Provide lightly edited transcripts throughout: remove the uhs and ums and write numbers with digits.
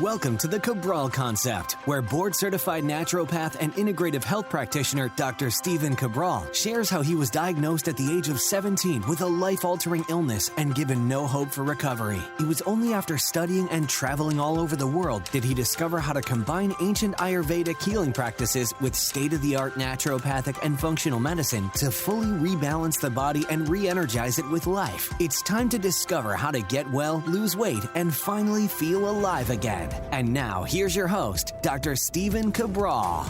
Welcome to the Cabral Concept, where board-certified naturopath and integrative health practitioner Dr. Stephen Cabral shares how he was diagnosed at the age of 17 with a life-altering illness and given no hope for recovery. It was only after studying and traveling all over the world did he discover how to combine ancient Ayurvedic healing practices with state-of-the-art naturopathic and functional medicine to fully rebalance the body and re-energize it with life. It's time to discover how to get well, lose weight, and finally feel alive again. And now, here's your host, Dr. Stephen Cabral.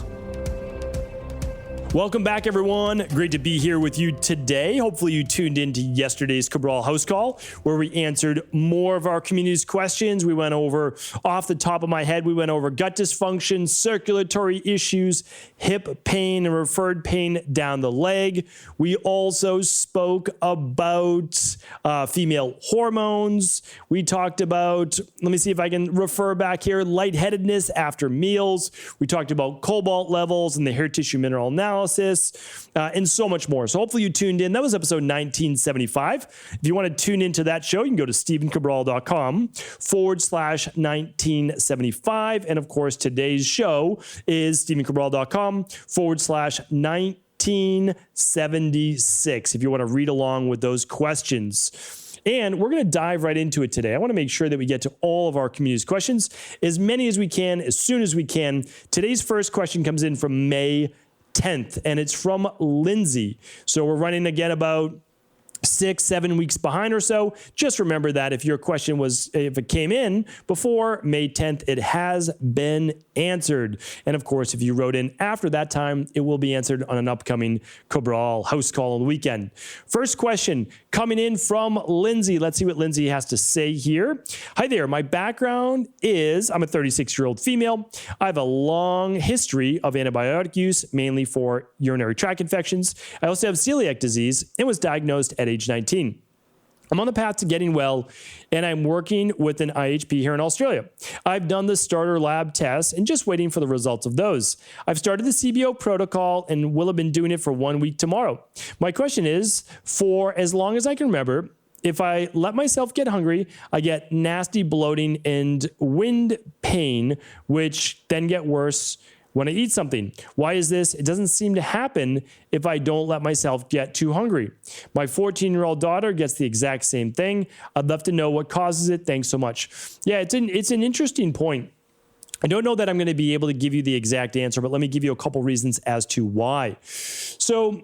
Welcome back, everyone. Great to be here with you today. Hopefully you tuned into yesterday's Cabral HouseCall, where we answered more of our community's questions. We went over, off the top of my head, we went over gut dysfunction, circulatory issues, hip pain, and referred pain down the leg. We also spoke about female hormones. We talked about, let me see if I can refer back here, lightheadedness after meals. We talked about cobalt levels and the hair tissue mineral analysis. And so much more. So hopefully you tuned in. That was episode 1975. If you want to tune into that show, you can go to stephencabral.com/1975. And of course, today's show is stephencabral.com/1976 if you want to read along with those questions. And we're going to dive right into it today. I want to make sure that we get to all of our community's questions, as many as we can, as soon as we can. Today's first question comes in from May 10th, and it's from Lyndsey. So we're running again about 6-7 weeks behind or so. Just remember that if your question was, if it came in before May 10th, it has been answered. And of course, if you wrote in after that time, it will be answered on an upcoming Cabral HouseCall on the weekend. First question coming in from Lyndsey. Let's see what Lyndsey has to say here. Hi there. My background is I'm a 36-year-old female. I have a long history of antibiotic use, mainly for urinary tract infections. I also have celiac disease and was diagnosed at age 19. I'm on the path to getting well, and I'm working with an IHP here in Australia. I've done the starter lab tests and just waiting for the results of those. I've started the CBO protocol and will have been doing it for 1 week tomorrow. My question is, for as long as I can remember, if I let myself get hungry, I get nasty bloating and wind pain, which then get worse when I eat something. Why is this? It doesn't seem to happen if I don't let myself get too hungry. My 14-year-old daughter gets the exact same thing. I'd love to know what causes it. Thanks so much. Yeah, it's an interesting point. I don't know that I'm going to be able to give you the exact answer, but let me give you a couple reasons as to why. So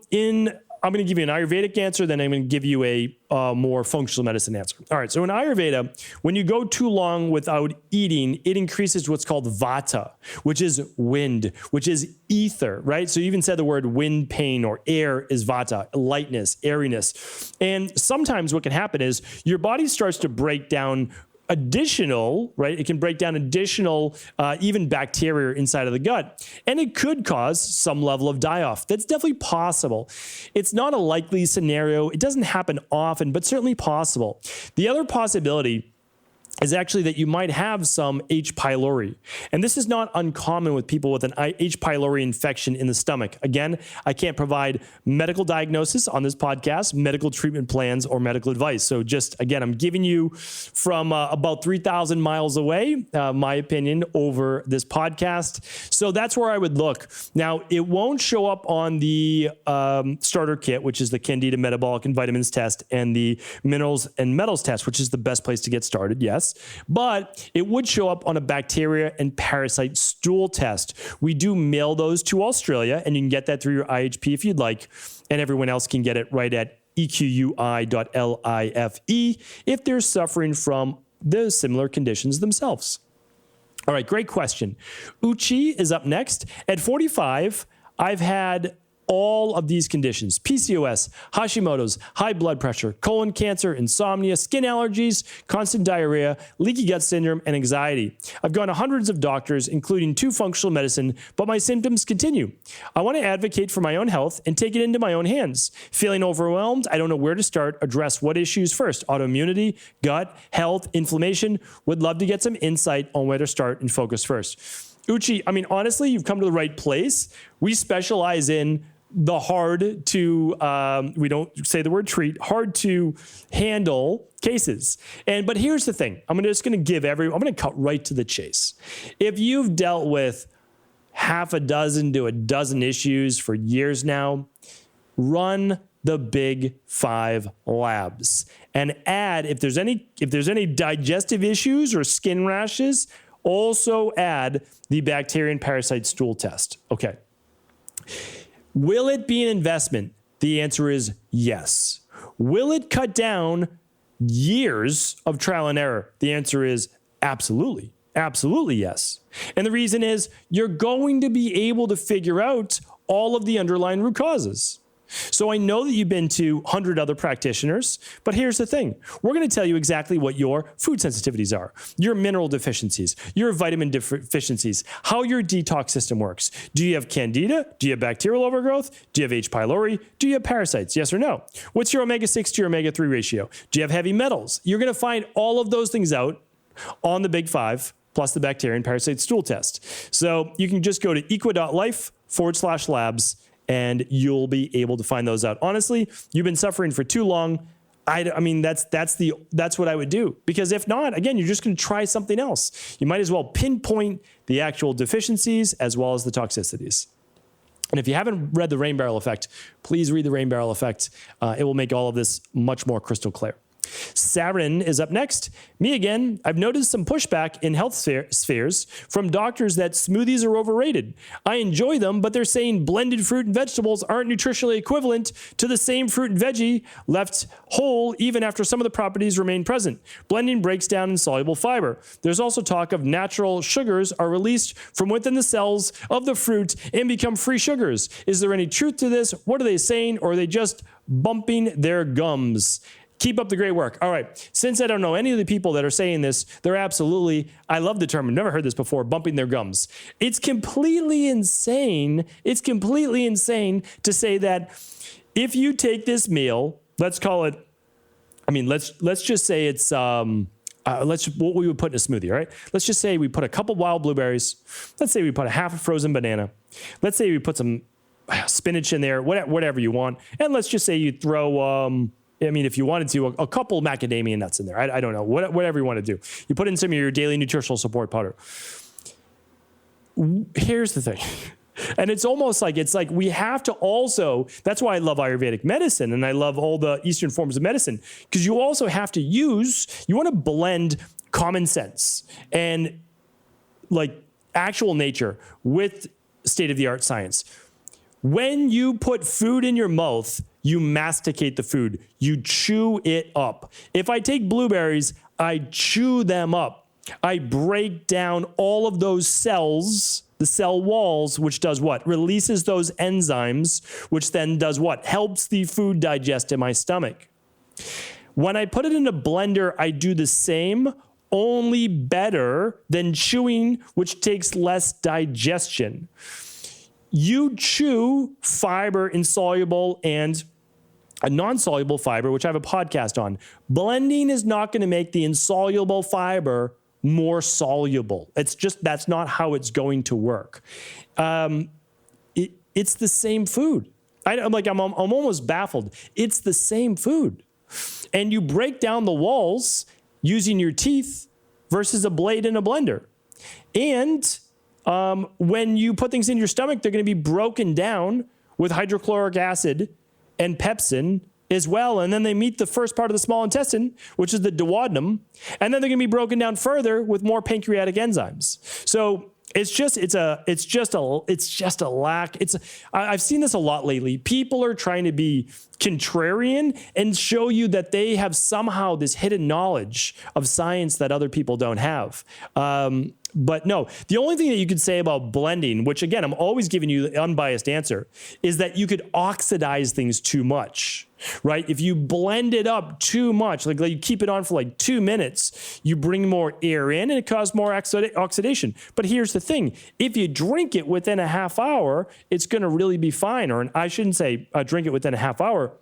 I'm going to give you an Ayurvedic answer, then I'm going to give you a more functional medicine answer. All right, so in Ayurveda, when you go too long without eating, it increases what's called vata, which is wind, which is ether, right? So you even said the word wind pain or air is vata, lightness, airiness. And sometimes what can happen is your body starts to break down additional, right? It can break down additional, even bacteria inside of the gut, and it could cause some level of die-off. That's definitely possible. It's not a likely scenario. It doesn't happen often, but certainly possible. The other possibility is actually that you might have some H. pylori. And this is not uncommon with people with an H. pylori infection in the stomach. Again, I can't provide medical diagnosis on this podcast, medical treatment plans, or medical advice. So just, again, I'm giving you from about 3,000 miles away, my opinion over this podcast. So that's where I would look. Now, it won't show up on the starter kit, which is the Candida metabolic and vitamins test, and the minerals and metals test, which is the best place to get started, yes. But it would show up on a bacteria and parasite stool test. We do mail those to Australia, and you can get that through your IHP if you'd like, and everyone else can get it right at equi.life if they're suffering from the similar conditions themselves. All right, great question. Uchi is up next. At 45, I've had all of these conditions: PCOS, Hashimoto's, high blood pressure, colon cancer, insomnia, skin allergies, constant diarrhea, leaky gut syndrome, and anxiety. I've gone to hundreds of doctors, including 2 functional medicine, but my symptoms continue. I want to advocate for my own health and take it into my own hands. Feeling overwhelmed, I don't know where to start. Address what issues first: autoimmunity, gut, health, inflammation. Would love to get some insight on where to start and focus first. Uchi, I mean, honestly, you've come to the right place. We specialize in the hard to, we don't say the word treat, hard to handle cases. But here's the thing. I'm going to cut right to the chase. If you've dealt with half a dozen to a dozen issues for years now, run the big 5 labs and add, if there's any digestive issues or skin rashes, also add the bacteria and parasite stool test. Okay. Will it be an investment? The answer is yes. Will it cut down years of trial and error? The answer is absolutely. Absolutely yes. And the reason is you're going to be able to figure out all of the underlying root causes. So I know that you've been to 100 other practitioners, but here's the thing. We're going to tell you exactly what your food sensitivities are, your mineral deficiencies, your vitamin deficiencies, how your detox system works. Do you have candida? Do you have bacterial overgrowth? Do you have H. pylori? Do you have parasites? Yes or no? What's your omega-6 to your omega-3 ratio? Do you have heavy metals? You're going to find all of those things out on the big 5 plus the bacteria and parasite stool test. So you can just go to equa.life/labs and you'll be able to find those out. Honestly, you've been suffering for too long. I mean, that's what I would do. Because if not, again, you're just going to try something else. You might as well pinpoint the actual deficiencies as well as the toxicities. And if you haven't read The Rain Barrel Effect, please read The Rain Barrel Effect. It will make all of this much more crystal clear. Sarin is up next. Me again. I've noticed some pushback in health spheres from doctors that smoothies are overrated. I enjoy them, but they're saying blended fruit and vegetables aren't nutritionally equivalent to the same fruit and veggie left whole even after some of the properties remain present. Blending breaks down insoluble fiber. There's also talk of natural sugars are released from within the cells of the fruit and become free sugars. Is there any truth to this? What are they saying? Or are they just bumping their gums? Keep up the great work. All right. Since I don't know any of the people that are saying this, they're absolutely, I love the term, I've never heard this before, bumping their gums. It's completely insane. It's completely insane to say that if you take this meal, let's call it, let's just say it's, what we would put in a smoothie, all right? Let's just say we put a couple wild blueberries. Let's say we put a half a frozen banana. Let's say we put some spinach in there, whatever you want. And let's just say you throw, if you wanted to, a couple macadamia nuts in there. I don't know, whatever you want to do. You put in some of your daily nutritional support powder. Here's the thing. And it's like we have to also, that's why I love Ayurvedic medicine and I love all the Eastern forms of medicine, because you also have to you want to blend common sense and like actual nature with state-of-the-art science. When you put food in your mouth, you masticate the food. You chew it up. If I take blueberries, I chew them up. I break down all of those cells, the cell walls, which does what? Releases those enzymes, which then does what? Helps the food digest in my stomach. When I put it in a blender, I do the same, only better than chewing, which takes less digestion. You chew fiber, insoluble, and a non-soluble fiber, which I have a podcast on. Blending is not going to make the insoluble fiber more soluble. That's not how it's going to work. It's the same food. I'm almost baffled. It's the same food. And you break down the walls using your teeth versus a blade in a blender. And when you put things in your stomach, they're going to be broken down with hydrochloric acid and pepsin as well. And then they meet the first part of the small intestine, which is the duodenum. And then they're going to be broken down further with more pancreatic enzymes. So it's just a lack. I've seen this a lot lately. People are trying to be contrarian and show you that they have somehow this hidden knowledge of science that other people don't have. But no, the only thing that you could say about blending, which again, I'm always giving you the unbiased answer, is that you could oxidize things too much, right? If you blend it up too much, like you keep it on for like 2 minutes, you bring more air in and it causes more oxidation. But here's the thing. If you drink it within a half hour, it's going to really be fine. Or I shouldn't say drink it within a half hour.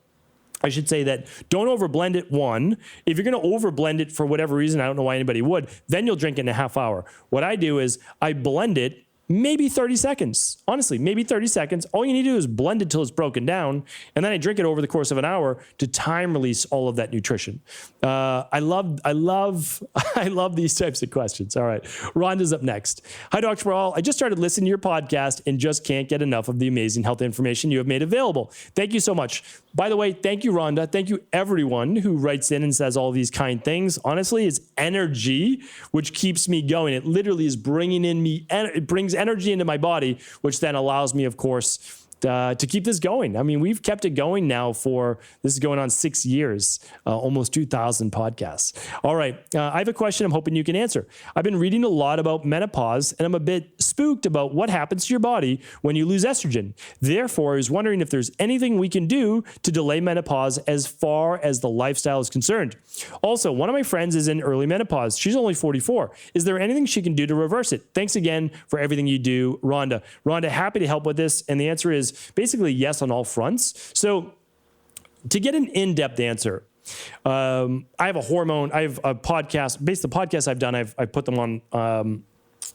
I should say that don't overblend it, one. If you're going to overblend it for whatever reason, I don't know why anybody would, then you'll drink it in a half hour. What I do is I blend it maybe 30 seconds. Honestly, maybe 30 seconds. All you need to do is blend it till it's broken down, and then I drink it over the course of an hour to time release all of that nutrition. I love these types of questions. All right, Rhonda's up next. Hi, Dr. Cabral. I just started listening to your podcast and just can't get enough of the amazing health information you have made available. Thank you so much. By the way, thank you, Rhonda. Thank you, everyone who writes in and says all these kind things. Honestly, it's energy which keeps me going. It literally is bringing in me. It brings energy into my body, which then allows me, of course, to keep this going. I mean, we've kept it going now this is going on 6 years, almost 2,000 podcasts. All right. I have a question I'm hoping you can answer. I've been reading a lot about menopause, and I'm a bit spooked about what happens to your body when you lose estrogen. Therefore, I was wondering if there's anything we can do to delay menopause as far as the lifestyle is concerned. Also, one of my friends is in early menopause. She's only 44. Is there anything she can do to reverse it? Thanks again for everything you do, Rhonda. Rhonda, happy to help with this. And the answer is basically yes on all fronts. So to get an in-depth answer, I have a podcast. Based on the podcasts I've done, I put them on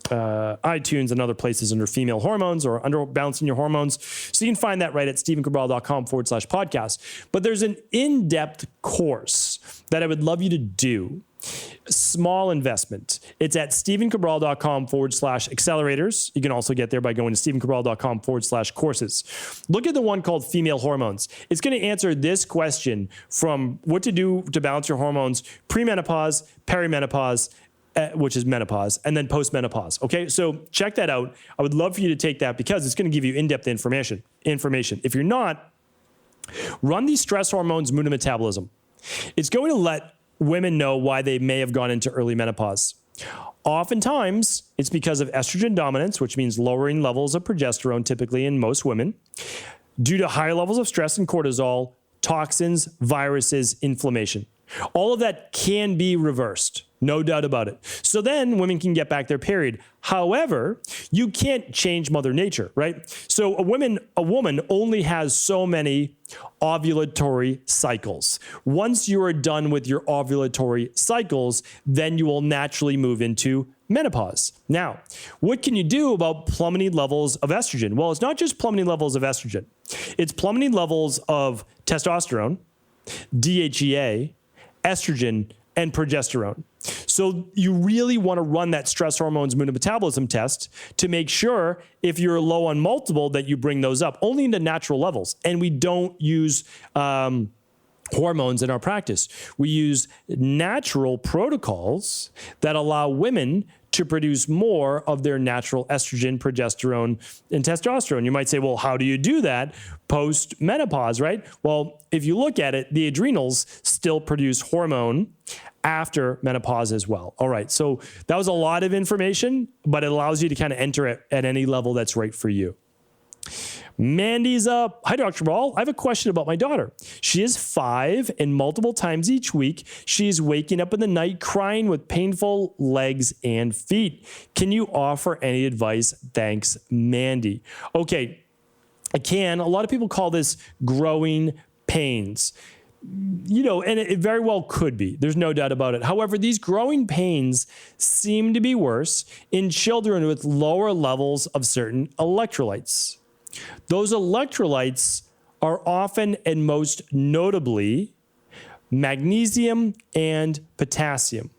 iTunes and other places under female hormones or under balancing your hormones. So you can find that right at stephencabral.com/podcast. But there's an in-depth course that I would love you to do. Small investment. It's at stephencabral.com/accelerators. You can also get there by going to stephencabral.com/courses. Look at the one called female hormones. It's going to answer this question from what to do to balance your hormones premenopause, perimenopause, which is menopause, and then postmenopause. Okay, so check that out. I would love for you to take that because it's going to give you in-depth information. If you're not, run these stress hormones, mood, and metabolism. It's going to let women know why they may have gone into early menopause. Oftentimes, it's because of estrogen dominance, which means lowering levels of progesterone, typically in most women, due to higher levels of stress and cortisol, toxins, viruses, inflammation. All of that can be reversed. No doubt about it. So then women can get back their period. However, you can't change Mother Nature, right? So a woman only has so many ovulatory cycles. Once you are done with your ovulatory cycles, then you will naturally move into menopause. Now, what can you do about plummeting levels of estrogen? Well, it's not just plummeting levels of estrogen. It's plummeting levels of testosterone, DHEA, estrogen, and progesterone. So you really want to run that stress hormones, mood, and metabolism test to make sure if you're low on multiple that you bring those up only into natural levels. And we don't use hormones in our practice. We use natural protocols that allow women to produce more of their natural estrogen, progesterone, and testosterone. You might say, well, how do you do that post-menopause, right? Well, if you look at it, the adrenals still produce hormone after menopause as well. All right, so that was a lot of information, but it allows you to kind of enter it at any level that's right for you. Mandy's up. Hi, Dr. Ball. I have a question about my daughter. She is 5 and multiple times each week, she's waking up in the night crying with painful legs and feet. Can you offer any advice? Thanks, Mandy. Okay, I can. A lot of people call this growing pains. You know, and it very well could be. There's no doubt about it. However, these growing pains seem to be worse in children with lower levels of certain electrolytes. Those electrolytes are often and most notably magnesium and potassium.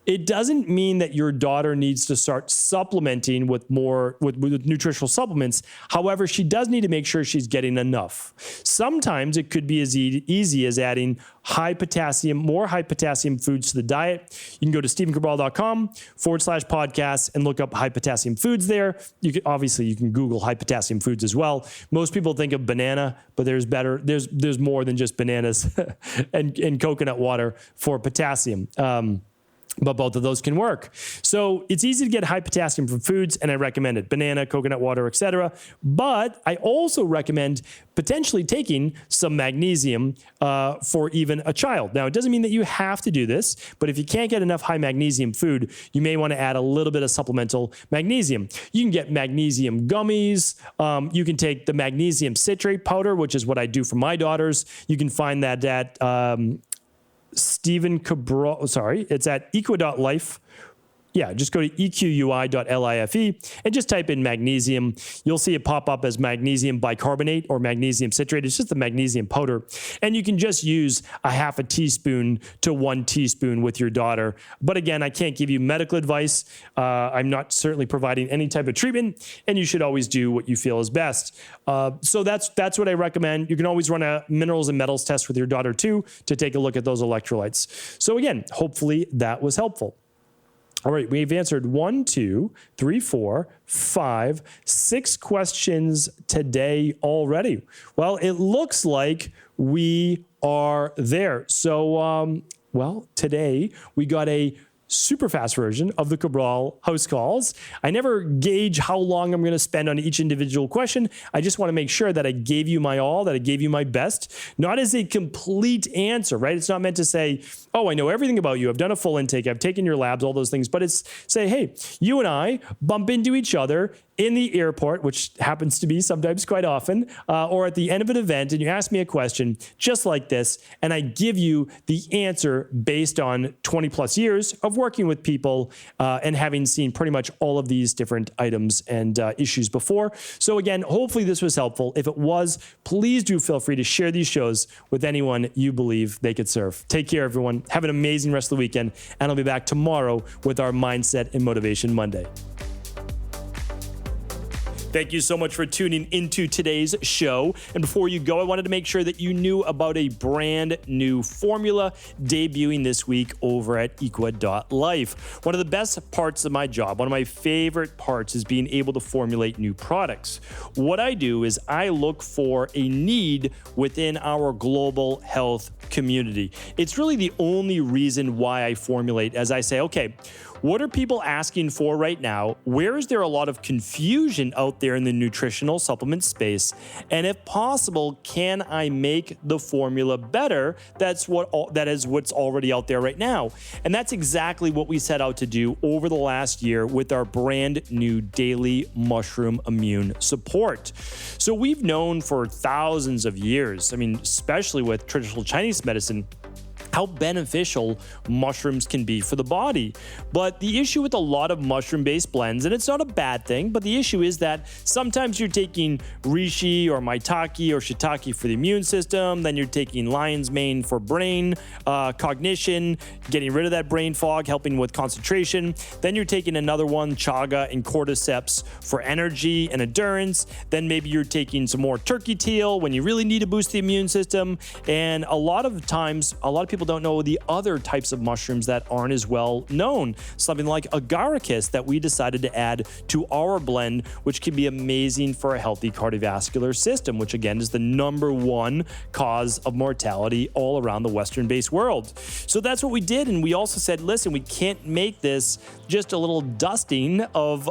It doesn't mean that your daughter needs to start supplementing with nutritional supplements. However, she does need to make sure she's getting enough. Sometimes it could be as easy as adding more high potassium foods to the diet. You can go to stephencabral.com/podcast and look up high potassium foods there. You can Google high potassium foods as well. Most people think of banana, but there's more than just bananas and coconut water for potassium. But both of those can work. So it's easy to get high potassium from foods, and I recommend it. Banana, coconut water, etc. But I also recommend potentially taking some magnesium for even a child. Now, it doesn't mean that you have to do this, but if you can't get enough high magnesium food, you may want to add a little bit of supplemental magnesium. You can get magnesium gummies. You can take the magnesium citrate powder, which is what I do for my daughters. You can find that at... it's at equa.life, Yeah, just go to equi.life and just type in magnesium. You'll see it pop up as magnesium bicarbonate or magnesium citrate. It's just the magnesium powder. And you can just use a half a teaspoon to 1 teaspoon with your daughter. But again, I can't give you medical advice. I'm not certainly providing any type of treatment, and you should always do what you feel is best. So that's what I recommend. You can always run a minerals and metals test with your daughter too to take a look at those electrolytes. So again, hopefully that was helpful. All right, we've answered 1, 2, 3, 4, 5, 6 questions today already. Well, it looks like we are there. So, today we got a super fast version of the Cabral HouseCalls. I never gauge how long I'm going to spend on each individual question. I just want to make sure that I gave you my all, that I gave you my best, not as a complete answer, right? It's not meant to say, oh, I know everything about you. I've done a full intake. I've taken your labs, all those things. But it's say, hey, you and I bump into each other in the airport, which happens to be sometimes quite often, or at the end of an event, and you ask me a question just like this, and I give you the answer based on 20 plus years of working with people and having seen pretty much all of these different items and issues before. So again, hopefully this was helpful. If it was, please do feel free to share these shows with anyone you believe they could serve. Take care, everyone. Have an amazing rest of the weekend, and I'll be back tomorrow with our Mindset and Motivation Monday. Thank you so much for tuning into today's show. And before you go, I wanted to make sure that you knew about a brand new formula debuting this week over at equa.life. One of the best parts of my job, one of my favorite parts, is being able to formulate new products. What I do is I look for a need within our global health community. It's really the only reason why I formulate, as I say, okay, what are people asking for right now? Where is there a lot of confusion out there in the nutritional supplement space? And if possible, can I make the formula better? That is what's already out there right now. And that's exactly what we set out to do over the last year with our brand new daily mushroom immune support. So we've known for thousands of years, especially with traditional Chinese medicine, how beneficial mushrooms can be for the body. But the issue with a lot of mushroom-based blends, and it's not a bad thing, but the issue is that sometimes you're taking reishi or maitake or shiitake for the immune system, then you're taking lion's mane for brain cognition, getting rid of that brain fog, helping with concentration. Then you're taking another one, chaga and cordyceps, for energy and endurance. Then maybe you're taking some more turkey tail when you really need to boost the immune system. And a lot of times, a lot of people don't know the other types of mushrooms that aren't as well known. Something like agaricus that we decided to add to our blend, which can be amazing for a healthy cardiovascular system, which again is the #1 cause of mortality all around the Western-based world. So that's what we did. And we also said, listen, we can't make this just a little dusting of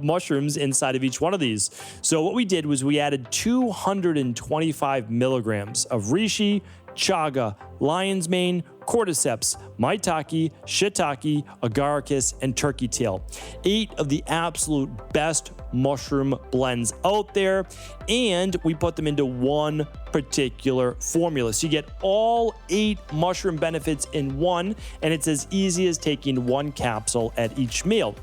mushrooms inside of each one of these. So what we did was we added 225 milligrams of reishi, chaga, lion's mane, cordyceps, maitake, shiitake, agaricus, and turkey tail. 8 of the absolute best mushroom blends out there, and we put them into one particular formula. So you get all 8 mushroom benefits in one, and it's as easy as taking 1 capsule at each meal.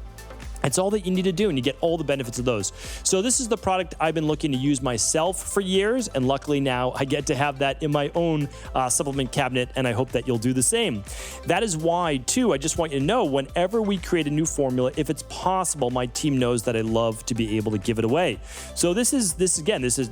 It's all that you need to do, and you get all the benefits of those. So this is the product I've been looking to use myself for years, and luckily now I get to have that in my own supplement cabinet, and I hope that you'll do the same. That is why, too, I just want you to know, whenever we create a new formula, if it's possible, my team knows that I love to be able to give it away. So this is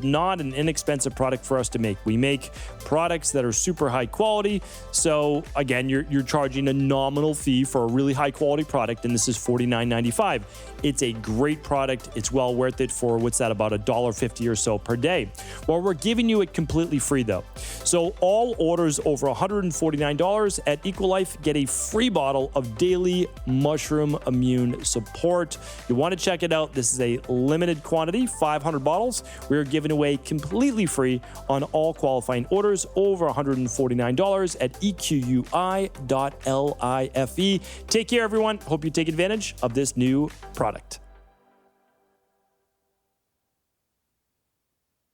not an inexpensive product for us to make. We make products that are super high quality. So again, you're charging a nominal fee for a really high quality product, and this is $49.95. It's a great product. It's well worth it for about $1.50 or so per day. Well, we're giving you it completely free though. So all orders over $149 at Equalife get a free bottle of daily mushroom immune support. You want to check it out. This is a limited quantity, 500 bottles. We're giving away completely free on all qualifying orders over $149 at equi.life. Take care, everyone. Hope you take advantage of this new product.